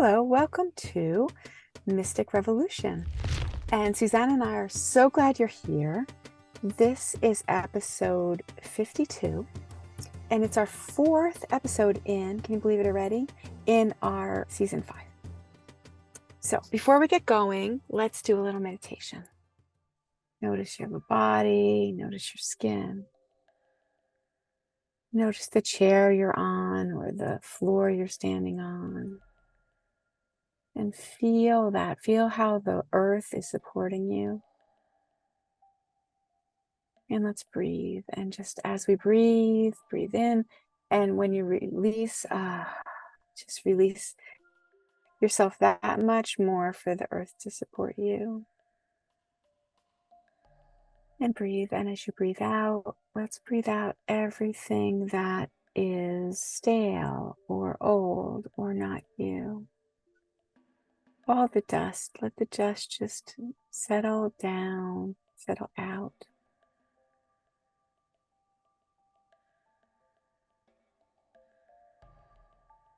Hello, welcome to Mystic Revolution. And Susana and I are so glad you're here. This is episode 52, and it's our fourth episode can you believe it already, in our season 5. So before we get going, let's do a little meditation. Notice your body, notice your skin. Notice the chair you're on or the floor you're standing on. And feel that. Feel how the earth is supporting you. And let's breathe. And just as we breathe, breathe in. And when you release, just release yourself that much more for the earth to support you. And breathe. And as you breathe out, let's breathe out everything that is stale or old or not you. All the dust, let the dust just settle down, settle out.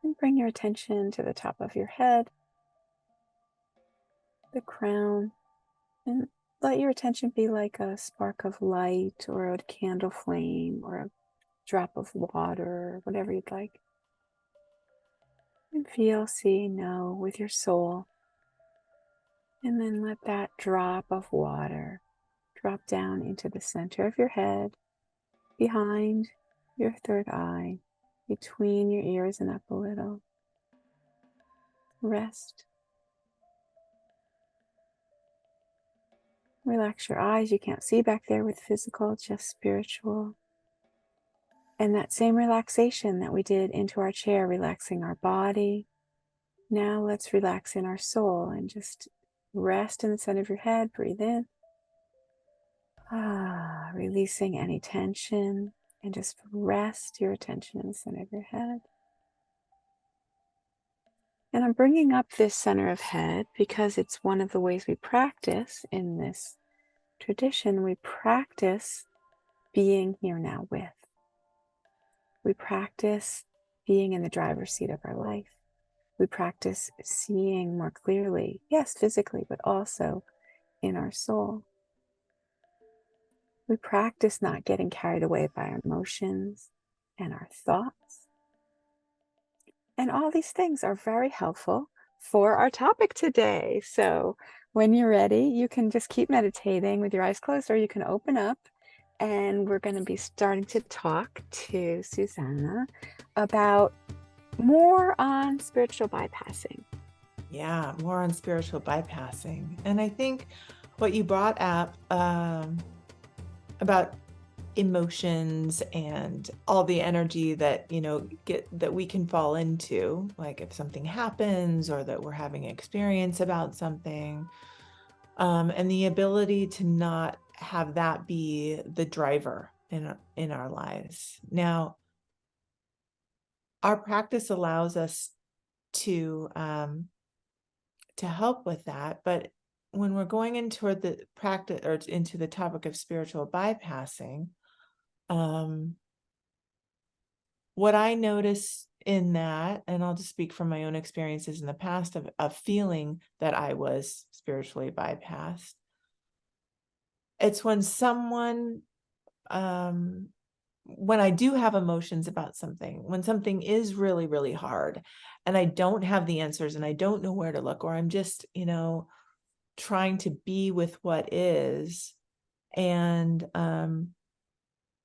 And bring your attention to the top of your head, the crown, and let your attention be like a spark of light or a candle flame or a drop of water, whatever you'd like. And feel, see, know with your soul. And then let that drop of water drop down into the center of your head, behind your third eye, between your ears and up a little. Rest. Relax your eyes. You can't see back there with physical, just spiritual. And that same relaxation that we did into our chair, relaxing our body. Now let's relax in our soul and just rest in the center of your head. Breathe in. Releasing any tension, and just rest your attention in the center of your head. And I'm bringing up this center of head because it's one of the ways we practice in this tradition. We practice being here now with. We practice being in the driver's seat of our life. We practice seeing more clearly, yes, physically, but also in our soul. We practice not getting carried away by our emotions and our thoughts. And all these things are very helpful for our topic today. So when you're ready, you can just keep meditating with your eyes closed, or you can open up, and we're going to be starting to talk to Susana about more on spiritual bypassing. Yeah, more on spiritual bypassing. And I think what you brought up about emotions and all the energy that, that we can fall into, like if something happens or that we're having an experience about something, and the ability to not have that be the driver in our lives. Now, our practice allows us to help with that, but when we're going into the practice or into the topic of spiritual bypassing, what I notice in that, and I'll just speak from my own experiences in the past of feeling that I was spiritually bypassed. It's when someone, when I do have emotions about something, when something is really, really hard and I don't have the answers and I don't know where to look, or I'm just, trying to be with what is, and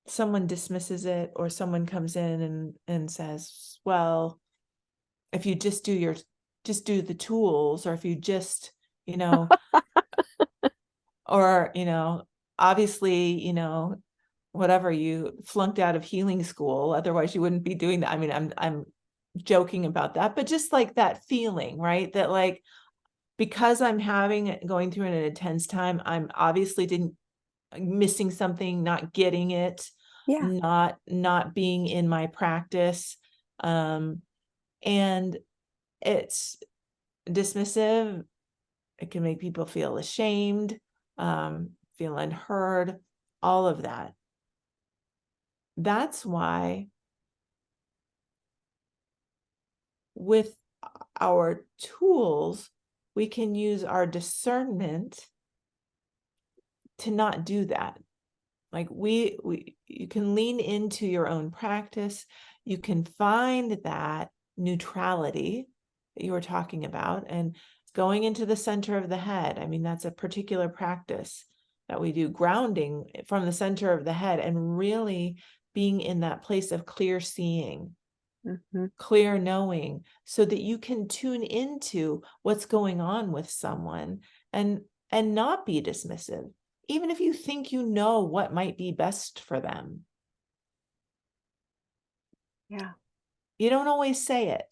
someone dismisses it, or someone comes in and says, well, if you just do the tools, or if you just, or, obviously, whatever, you flunked out of healing school, otherwise you wouldn't be doing that. I mean, I'm joking about that, but just like that feeling, right? That like, because I'm going through an intense time, I'm obviously missing something, not getting it, not being in my practice. And it's dismissive. It can make people feel ashamed, feel unheard, all of that. That's why with our tools, we can use our discernment to not do that. Like you can lean into your own practice. You can find that neutrality that you were talking about, and going into the center of the head. I mean, that's a particular practice that we do, grounding from the center of the head and really being in that place of clear seeing, clear knowing, so that you can tune into what's going on with someone and not be dismissive, even if you think you know what might be best for them. Yeah. You don't always say it.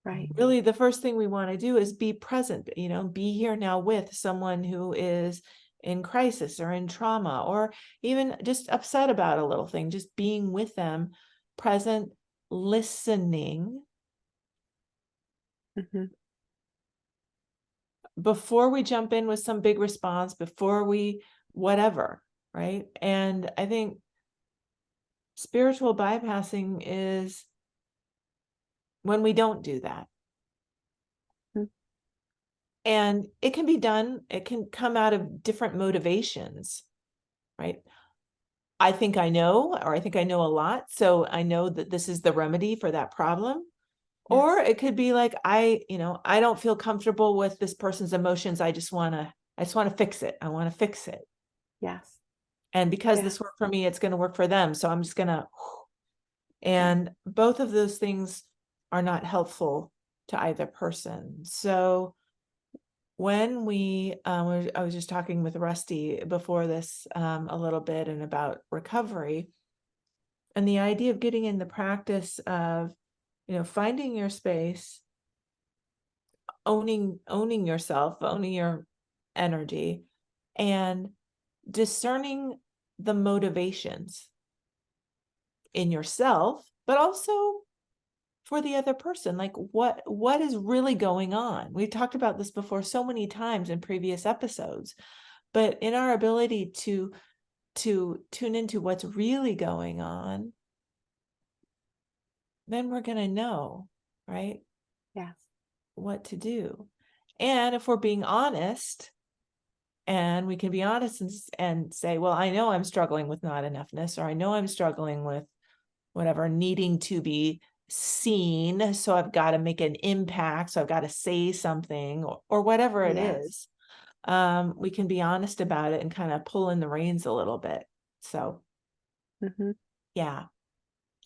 Right. Really, the first thing we want to do is be present, be here now with someone who is in crisis or in trauma, or even just upset about a little thing, just being with them, present, listening. Before we jump in with some big response, before we whatever, right? And I think spiritual bypassing is when we don't do that. And it can be done, it can come out of different motivations, right? I think I know, or I think I know a lot, so I know that this is the remedy for that problem. Yes. Or it could be like, I don't feel comfortable with this person's emotions. I just want to fix it. I want to fix it. Yes. And because this worked for me, it's going to work for them. So I'm just going to, and both of those things are not helpful to either person. So when I was just talking with Rusty before this a little bit, and about recovery, and the idea of getting in the practice of, finding your space, owning yourself, owning your energy, and discerning the motivations in yourself, but also for the other person. Like what is really going on? We've talked about this before so many times in previous episodes, but in our ability to tune into what's really going on, then we're going to know, right? Yes. What to do. And if we're being honest, and we can be honest and say, well, I know I'm struggling with not enoughness, or I know I'm struggling with whatever, needing to be seen. So I've got to make an impact. So I've got to say something, or whatever it is. We can be honest about it and kind of pull in the reins a little bit. So, yeah,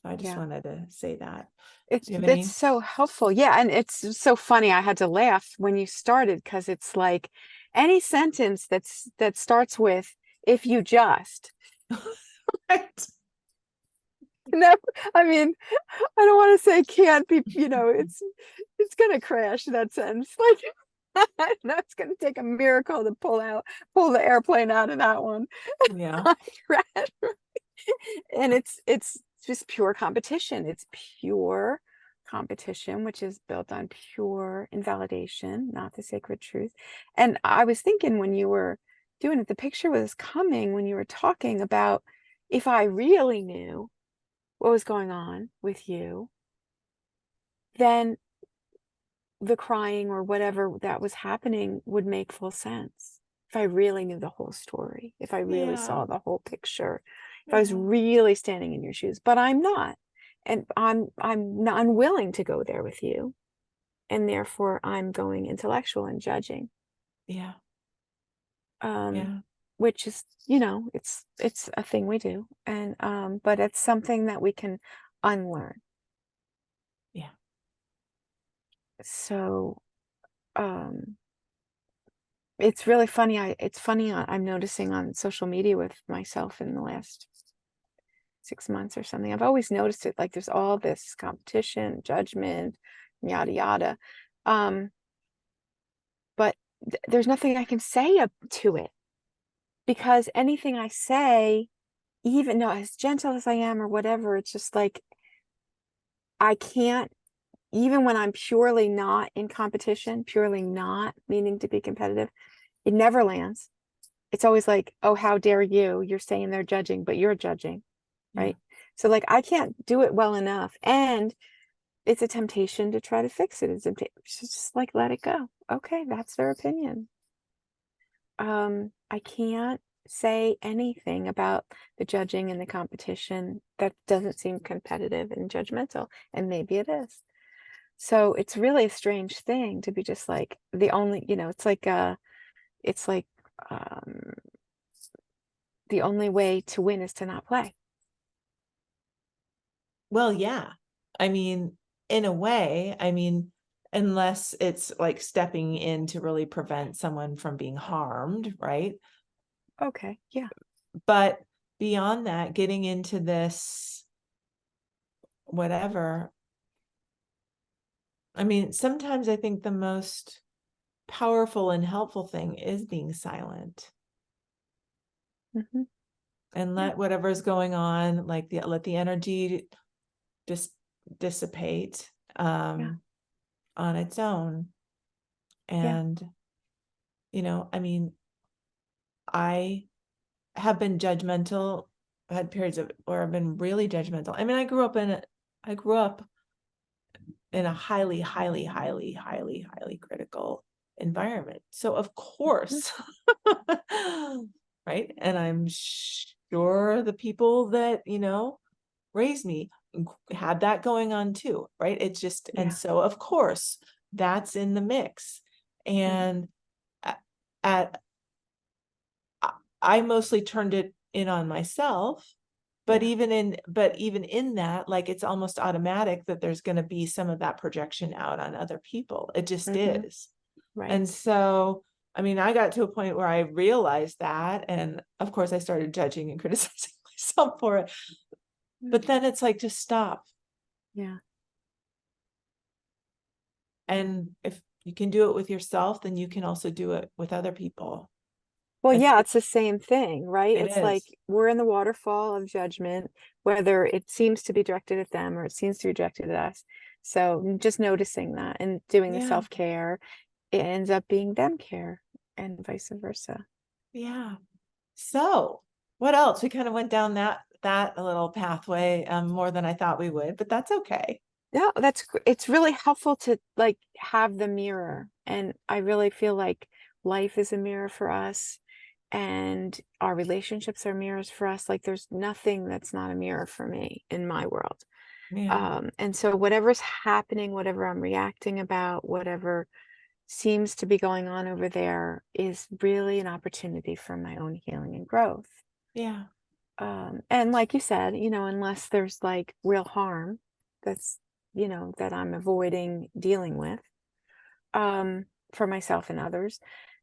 I just wanted to say that. It's so helpful. Yeah. And it's so funny. I had to laugh when you started, because it's like any sentence that starts with, if you just. Right. No, I mean, I don't want to say can't be, it's going to crash, that sentence. Like, I know it's going to take a miracle to pull the airplane out of that one. Yeah. And it's just pure competition. It's pure competition, which is built on pure invalidation, not the sacred truth. And I was thinking, when you were doing it, the picture was coming when you were talking about, if I really knew what was going on with you, then the crying or whatever that was happening would make full sense. If I really knew the whole story, if I really saw the whole picture, if I was really standing in your shoes. But I'm not, and I'm not unwilling to go there with you, and therefore I'm going intellectual and judging. Which is, it's a thing we do, and but it's something that we can unlearn. So it's really funny. I'm noticing on social media with myself in the last 6 months or something. I've always noticed it, like there's all this competition, judgment, yada yada. But there's nothing I can say to it, because anything I say, even though as gentle as I am or whatever, it's just like, I can't, even when I'm purely not in competition, purely not meaning to be competitive, it never lands. It's always like, oh, how dare you? You're saying they're judging, but you're judging, right? So like, I can't do it well enough. And it's a temptation to try to fix it. It's just like, let it go. Okay, that's their opinion. I can't say anything about the judging and the competition that doesn't seem competitive and judgmental, and maybe it is. So it's really a strange thing to be just like the only, it's like um, the only way to win is to not play. Well, yeah. I mean, in a way, I mean, unless it's like stepping in to really prevent someone from being harmed, right? Okay, yeah. But beyond that, getting into this, whatever, I mean, sometimes I think the most powerful and helpful thing is being silent Hmm. and Yeah, let whatever's going on, like let the energy just dissipate yeah, on its own. yeah. And, I mean, I have been judgmental. I had periods of where I've been really judgmental. I mean, I grew up in a highly, highly, highly, highly, highly critical environment. So of Mhm. course, right? And I'm sure the people that, raised me had that going on too, right? It's just, and Yeah. so of course that's in the mix. Mhm. And at I mostly turned it in on myself, but Yeah. even in that, like it's almost automatic that there's going to be some of that projection out on other people. It just Hmm. is. Right. And so, I mean, I got to a point where I realized that, and of course I started judging and criticizing myself for it. Mm. But then it's like, just stop. Yeah. And if you can do it with yourself, then you can also do it with other people. Well, It's, yeah, it's the same thing, right? it It's like is. we're in the waterfall of judgment, whether it seems to be directed at them or it seems to be directed at us. So just noticing that and doing the Yeah. self-care, it ends up being them care and vice versa. Yeah. So, what else? We kind of went down that a little pathway more than I thought we would, but that's okay. Yeah, it's really helpful to like have the mirror. And I really feel like life is a mirror for us and our relationships are mirrors for us. Like there's nothing that's not a mirror for me in my world. Yeah. And so whatever's happening, whatever I'm reacting about, whatever seems to be going on over there is really an opportunity for my own healing and growth. Yeah. And like you said, unless there's like real harm that's, that I'm avoiding dealing with, for myself and others,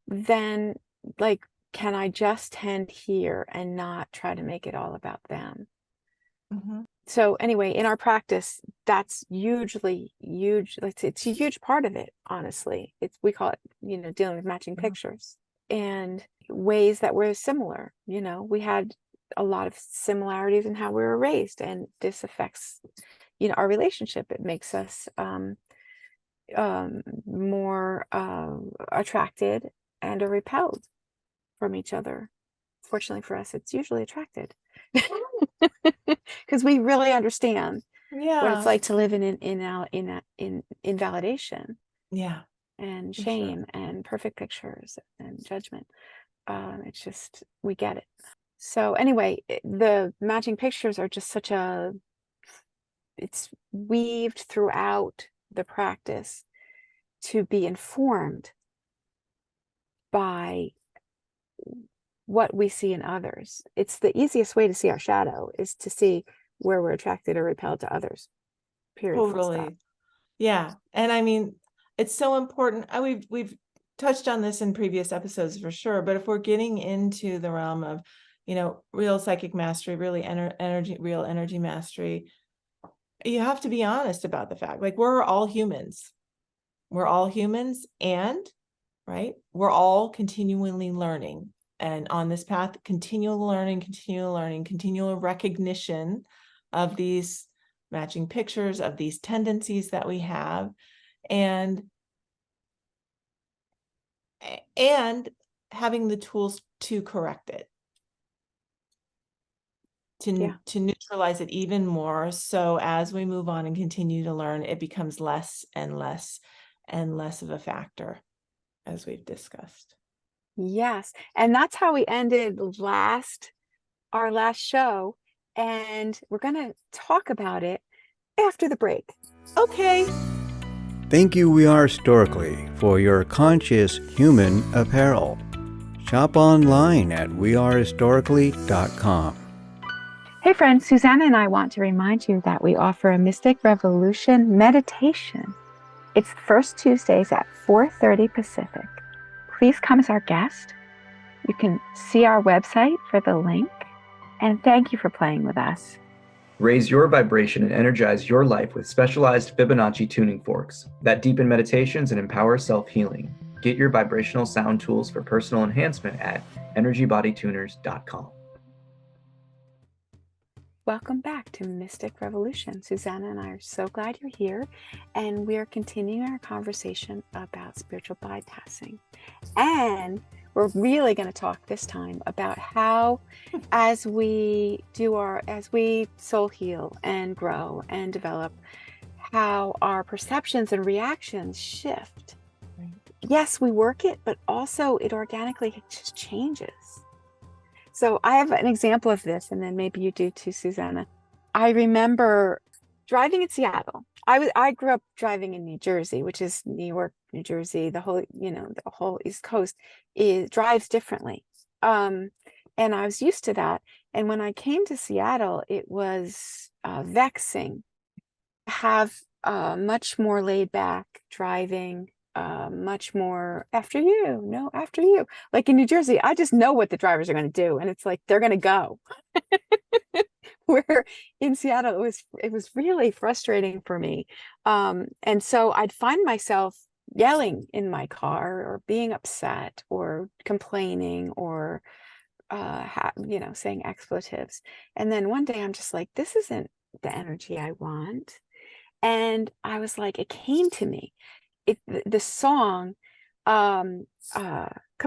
then like, can I just tend here and not try to make it all about them? Hmm. So anyway, in our practice, that's hugely huge. It's a huge part of it, honestly. We call it, dealing with matching pictures and ways that were similar. We had a lot of similarities in how we were raised, and this affects, our relationship. It makes us more attracted and or repelled from each other. Fortunately for us, it's usually attracted because we really understand what it's Yeah. like to live in invalidation Yeah, and for sure. shame and perfect pictures and judgment. It's just we get it. So anyway, the matching pictures are just it's weaved throughout the practice to be informed by what we see in others. It's the easiest way to see our shadow is to see where we're attracted or repelled to others. Period. Full stop. Totally. Yeah. And I mean, it's so important. We've touched on this in previous episodes for sure, but if we're getting into the realm of, real psychic mastery, really real energy mastery, you have to be honest about the fact, like we're all humans. We're all humans and, right, we're all continually learning. And on this path, continual learning, continual recognition of these matching pictures, of these tendencies that we have, and and having the tools to correct it. to neutralize it even more. So as we move on and continue to learn, it becomes less and less and less of a factor, as we've discussed. Yes. And that's how we ended our last show. And we're going to talk about it after the break. Okay. Thank you, We Are Historically, for your conscious human apparel. Shop online at wearehistorically.com. Hey friends, Susana and I want to remind you that we offer a Mystic Revolution meditation. It's first Tuesdays at 4:30 Pacific. Please come as our guest. You can see our website for the link. And thank you for playing with us. Raise your vibration and energize your life with specialized Fibonacci tuning forks that deepen meditations and empower self-healing. Get your vibrational sound tools for personal enhancement at energybodytuners.com. Welcome back to Mystic Revolution. Susana and I are so glad you're here, and we're continuing our conversation about spiritual bypassing. And we're really going to talk this time about how, as we soul heal and grow and develop, how our perceptions and reactions shift. Right. Yes, we work it, but also it organically just changes. So I have an example of this, and then maybe you do too, Susana. I remember driving in Seattle. I grew up driving in New Jersey, which is New York, New Jersey. The whole East Coast drives differently, and I was used to that. And when I came to Seattle, it was vexing. Have much more laid back driving. Much more after you. Like in New Jersey, I just know what the drivers are going to do, and it's like they're going to go. Where in Seattle, it was really frustrating for me, and so I'd find myself yelling in my car, or being upset, or complaining, or saying expletives. And then one day I'm just like, this isn't the energy I want. And I was like, it came to me. The song, come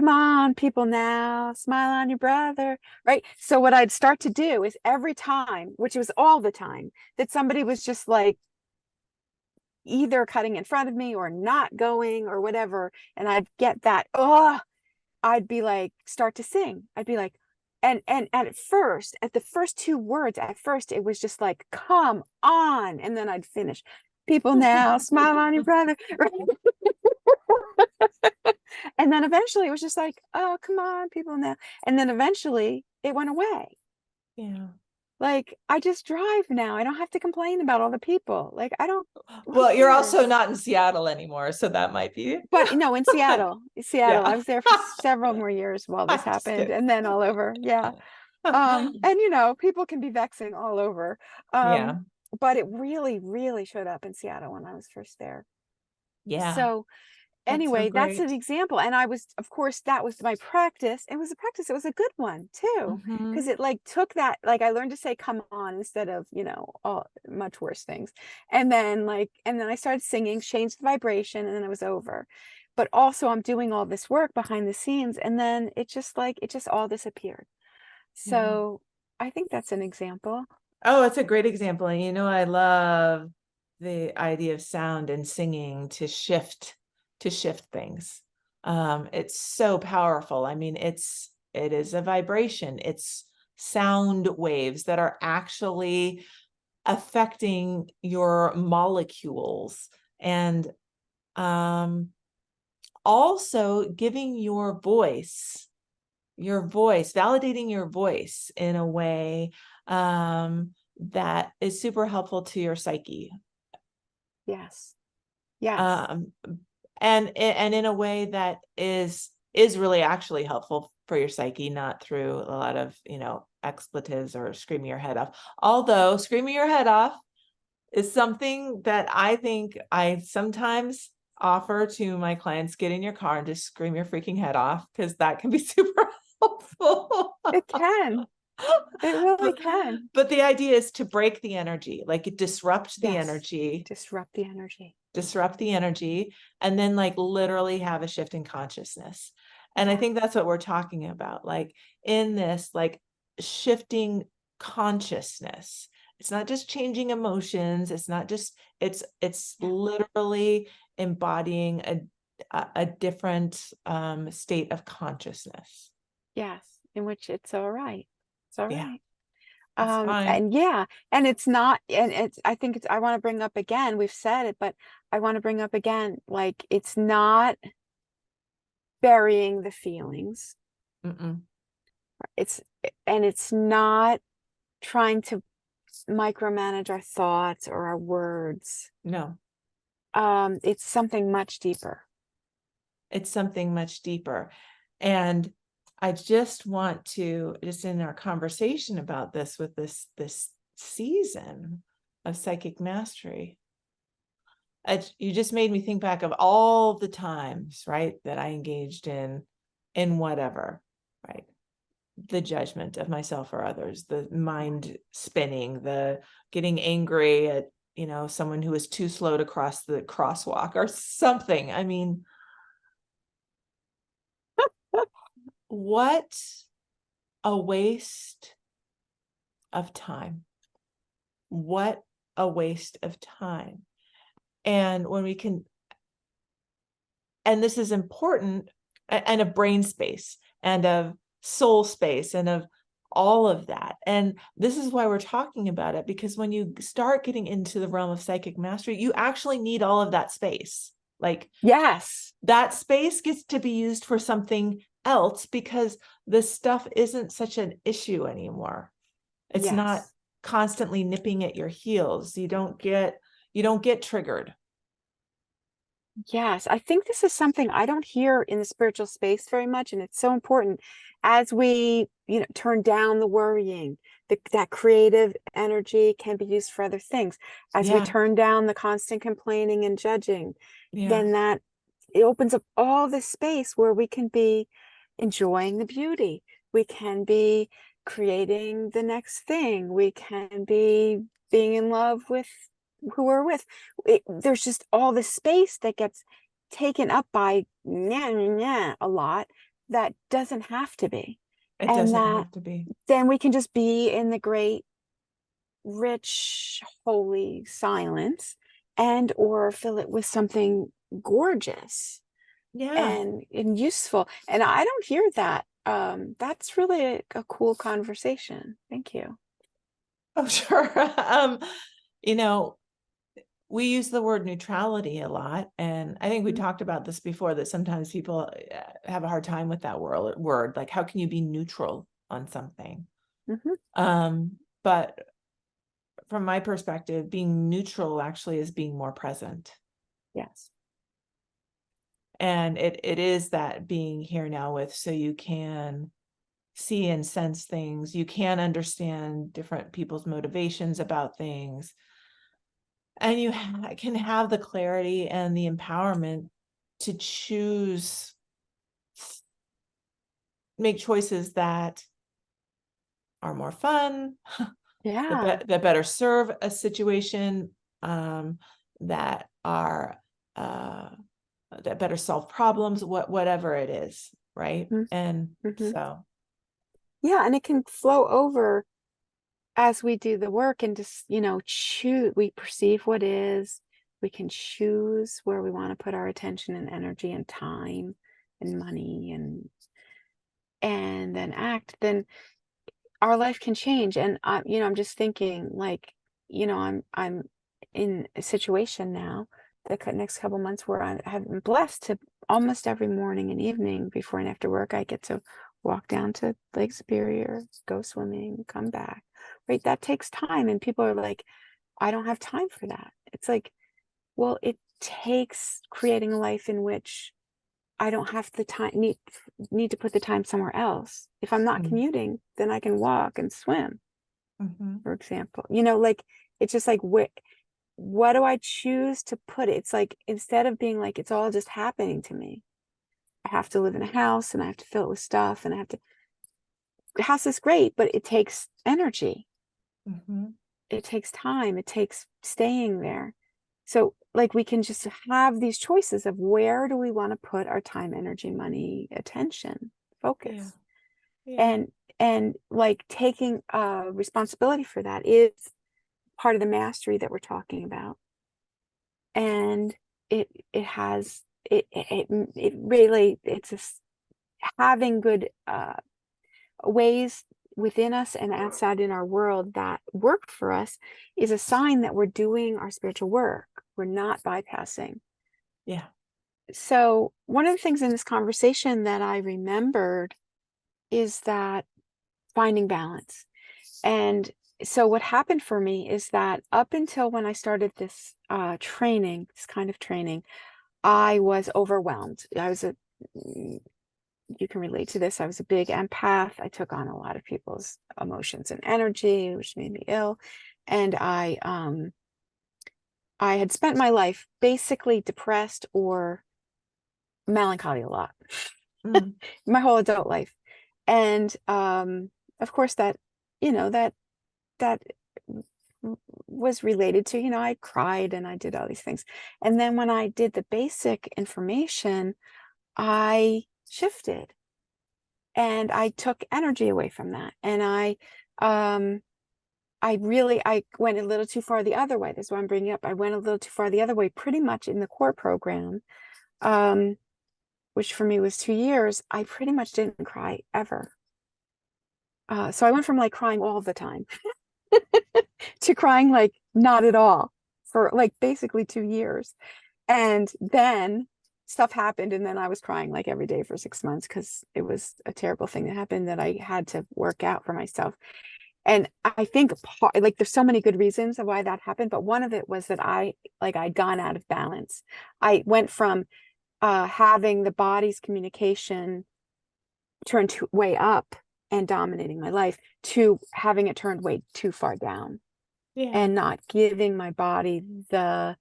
on people now, smile on your brother, right? So what I'd start to do is every time, which was all the time, that somebody was just like either cutting in front of me or not going or whatever, and I'd get that, I'd be like, start to sing. I'd be like, and at first, at the first two words, at first it was just like, come on, and then I'd finish, people now, smile on your brother. And then eventually it was just like, oh, come on, people now. And then eventually it went away. Yeah. Like, I just drive now. I don't have to complain about all the people. Like, I don't. Well, you're also not in Seattle anymore, so that might be. But no, in Seattle, Yeah. I was there for several more years while this happened, and then all over. Yeah. And people can be vexing all over. Yeah. But it really, really showed up in Seattle when I was first there. Yeah. So anyway, that's an example. And I was, of course, that was my practice. It was a practice. It was a good one too, because it like took that, like I learned to say, come on, instead of, all much worse things. And then I started singing, changed the vibration, and then it was over. But also I'm doing all this work behind the scenes, and then it just all disappeared. So I think that's an example. Oh, it's a great example. And I love the idea of sound and singing to shift things. It's so powerful. I mean, it is a vibration. It's sound waves that are actually affecting your molecules, and also giving your voice, validating your voice in a way that is super helpful to your psyche. Yes. And in a way that is really actually helpful for your psyche, not through a lot of expletives or screaming your head off. Although screaming your head off is something that I think I sometimes offer to my clients. Get in your car and just scream your freaking head off, because that can be super helpful. It can. It really can. But the idea is to break the energy, like disrupt the energy. Disrupt the energy, and then like literally have a shift in consciousness. And I think that's what we're talking about, like in this, like shifting consciousness. It's not just changing emotions. It's not just, it's literally embodying a different state of consciousness. Yes, in which it's all right. It's all Yeah, right. it's fine. And yeah, and it's not, and it's, I think it's, I want to bring up again, we've said it, but I want to bring up again, like, it's not burying the feelings. Mm-mm. It's, and it's not trying to micromanage our thoughts or our words. No, It's something much deeper. it's something much deeper. And I just want to, just in our conversation about this with this season of psychic mastery, you just made me think back of all the times, right, that I engaged in whatever, right? The judgment of myself or others, the mind spinning, the getting angry at, someone who is too slow to cross the crosswalk or something. I mean, what a waste of time. What a waste of time. And when we can, and this is important, and of brain space and of soul space and of all of that. And this is why we're talking about it, because when you start getting into the realm of psychic mastery, you actually need all of that space. Like, Yes. that space gets to be used for something else, because this stuff isn't such an issue anymore. It's not Yes. constantly nipping at your heels. You don't get triggered. Yes, I think this is something I don't hear in the spiritual space very much, and it's so important as we, turn down the worrying. That creative energy can be used for other things. As we Yeah. turn down the constant complaining and judging, Yeah. then that it opens up all this space where we can be enjoying the beauty. We can be creating the next thing. We can be being in love with who we're with. There's just all this space that gets taken up by a lot that doesn't have to be. It And doesn't that have to be. then we can just be in the great, rich, holy silence, and or fill it with something gorgeous Yeah. and useful. And I don't hear that. That's really a cool conversation. Thank you. Oh, sure. We use the word neutrality a lot, and I think we talked about this before, that sometimes people have a hard time with that word. Like, how can you be neutral on something? But from my perspective, being neutral actually is being more present. Yes. And it is that being here now with, so you can see and sense things, you can understand different people's motivations about things, and you can have the clarity and the empowerment to choose, make choices that are more fun, Yeah. that better serve a situation, that are that better solve problems, whatever it is, right? And so, yeah, and it can flow over as we do the work and just, choose. We perceive what is. We can choose where we want to put our attention and energy and time and money and then act. Then our life can change. And I'm just thinking, like, I'm in a situation now the next couple months where I have been blessed to almost every morning and evening before and after work, I get to walk down to Lake Superior, go swimming, come back. Right? That takes time. And people are like, I don't have time for that. It's like, well, it takes creating a life in which I don't have the time, need to put the time somewhere else. If I'm not commuting, then I can walk and swim, for example. Like, it's just like, what do I choose to put it? It's like, instead of being like, it's all just happening to me, I have to live in a house and I have to fill it with stuff and the house is great, but it takes energy. It takes time. It takes staying there. So, like, we can just have these choices of where do we want to put our time, energy, money, attention, focus. yeah. And like taking responsibility for that is part of the mastery that we're talking about. And it really, it's having good ways within us and outside in our world that work for us is a sign that we're doing our spiritual work. We're not bypassing. Yeah. So one of the things in this conversation that I remembered is that finding balance. And so what happened for me is that up until when I started this training, this kind of training, I was overwhelmed. You can relate to this. I was a big empath. I took on a lot of people's emotions and energy, which made me ill. And I had spent my life basically depressed or melancholy a lot, my whole adult life. And of course that, that was related to, I cried and I did all these things. And then when I did the basic information, I shifted and I took energy away from that. And I went a little too far the other way. That's why I'm bringing up. I went a little too far the other way, pretty much in the core program, which for me was 2 years. I pretty much didn't cry ever. So I went from like crying all the time to crying like not at all for like basically 2 years. And then stuff happened, and then I was crying like every day for 6 months because it was a terrible thing that happened that I had to work out for myself. And I think like there's so many good reasons of why that happened, but one of it was that I'd gone out of balance. I went from having the body's communication turned way up and dominating my life to having it turned way too far down. Yeah. And not giving my body the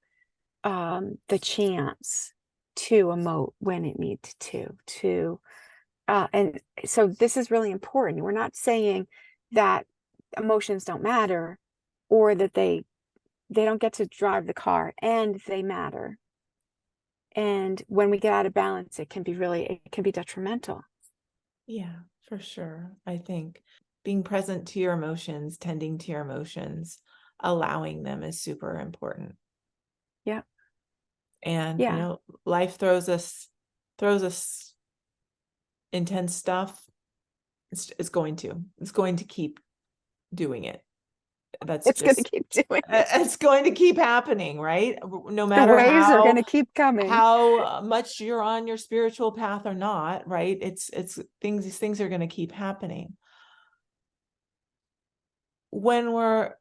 chance to emote when it needs to and so this is really important. We're not saying that emotions don't matter or that they don't get to drive the car, and they matter. And when we get out of balance, it can be detrimental. Yeah, for sure. I think being present to your emotions, tending to your emotions, allowing them is super important. Yeah. And Yeah. life throws us intense stuff. It's going to keep doing it. It's going to keep doing it. It's going to keep happening, right? No The matter waves are going to keep coming. how much you're on your spiritual path or not, right? These things are going to keep happening. When we're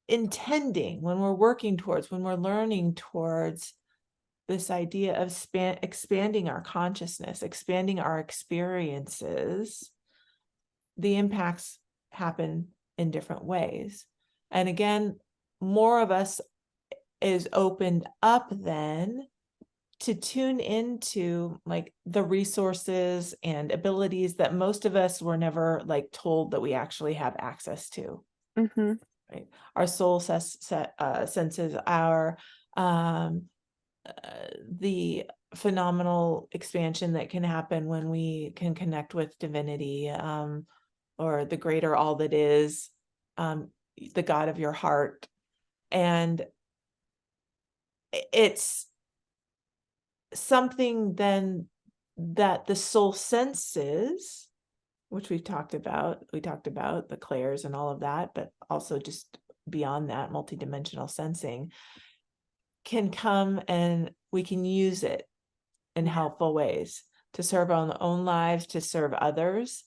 intending, when we're working towards, when we're learning towards this idea of expanding our consciousness, expanding our experiences, the impacts happen in different ways. And again, more of us is opened up then to tune into like the resources and abilities that most of us were never like told that we actually have access to. Mm-hmm. Right? Our soul senses, our the phenomenal expansion that can happen when we can connect with divinity, or the greater all that is, the God of your heart. And it's something then that the soul senses, which we talked about the clairs and all of that, but also just beyond that, multidimensional sensing can come, and we can use it in helpful ways to serve our own lives, to serve others.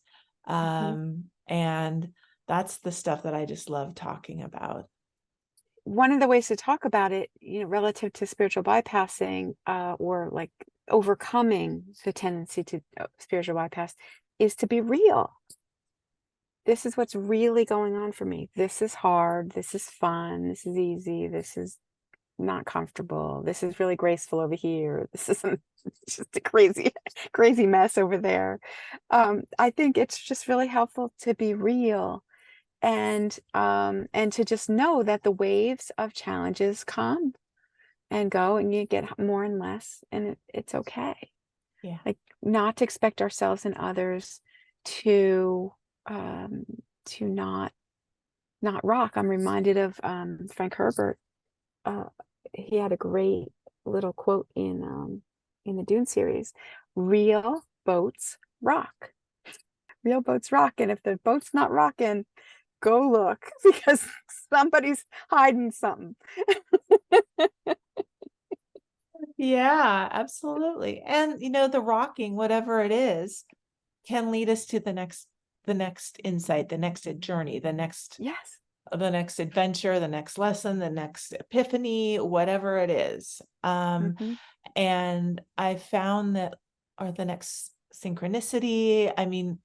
And that's the stuff that I just love talking about. One of the ways to talk about it, relative to spiritual bypassing, or like overcoming the tendency to spiritual bypass, is to be real. This is what's really going on for me. This is hard. This is fun. This is easy. This is not comfortable. This is really graceful over here. This isn't just a crazy mess over there. I think it's just really helpful to be real, and to just know that the waves of challenges come and go, and you get more and less, and it's okay. Yeah. Like not to expect ourselves and others to not rock. I'm reminded of Frank Herbert. He had a great little quote in the Dune series: "Real boats rock. Real boats rock, and if the boat's not rocking, go look because somebody's hiding something." Yeah, absolutely. And the rocking, whatever it is, can lead us to the next insight, the next journey, the next Yes. adventure, the next lesson, the next epiphany, whatever it is. Mhm. And I found that, or the next synchronicity. I mean,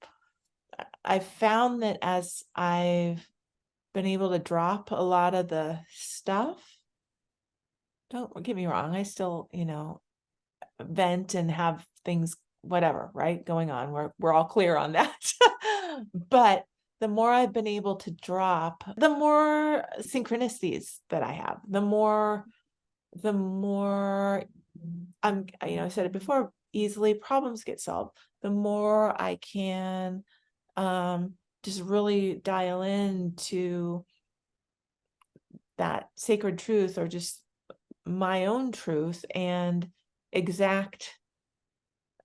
I found that as I've been able to drop a lot of the stuff, don't get me wrong, I still, vent and have things, whatever, right, going on. We're all clear on that. But the more I've been able to drop, the more synchronicities that I have, the more I said it before, easily problems get solved. The more I can just really dial into that sacred truth, or just my own truth, and exact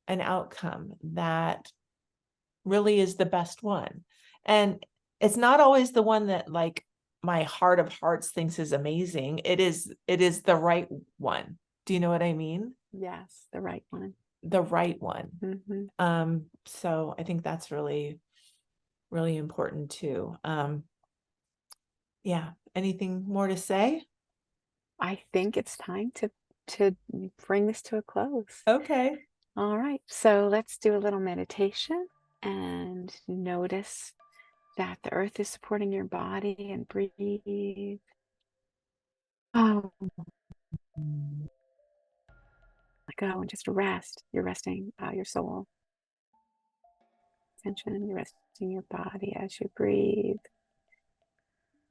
an outcome that really is the best one. And it's not always the one that, like, my heart of hearts thinks is amazing. It is the right one. Do you know what I mean? Yes, the right one. The right one. Mhm. So I think that's really, really important too. Yeah. Anything more to say? I think it's time to bring this to a close. Okay. All right. So let's do a little meditation and notice that the earth is supporting your body, and breathe. Oh, let go and just rest. You're resting your soul. Tension. You're resting your body as you breathe.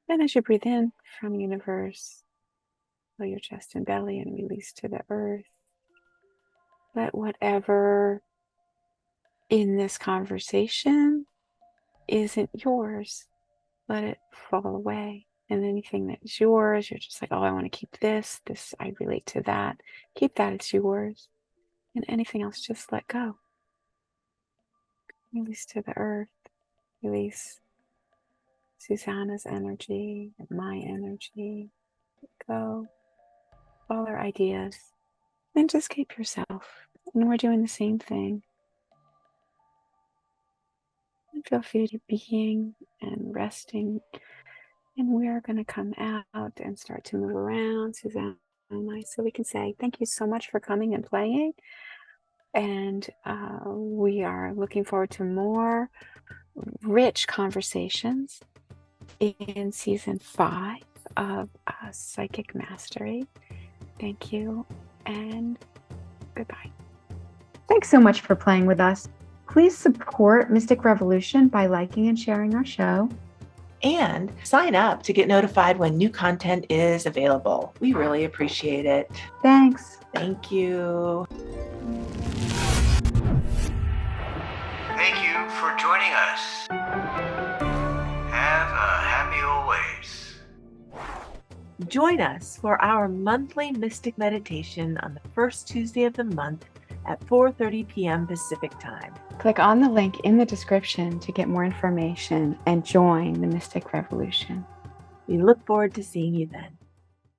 And as you breathe in from the universe, fill your chest and belly and release to the earth. Let whatever in this conversation isn't yours, let it fall away. And anything that's yours, you're just like, oh, I want to keep this. This, I relate to that. Keep that, it's yours. And anything else, just let go. Release to the earth. Release Susana's energy, my energy. Let go. All our ideas. And just keep yourself. And we're doing the same thing. And feel free to being and resting. And we are going to come out and start to move around, Susana and I, so we can say thank you so much for coming and playing. And we are looking forward to more rich conversations in season 5 of Psychic Mastery. Thank you and goodbye. Thanks so much for playing with us. Please support Mystic Revolution by liking and sharing our show. And sign up to get notified when new content is available. We really appreciate it. Thanks. Thank you. Thank you for joining us. Have a happy always. Join us for our monthly Mystic Meditation on the first Tuesday of the month at 4:30 p.m. Pacific Time. Click on the link in the description to get more information and join the Mystic Revolution. We look forward to seeing you then.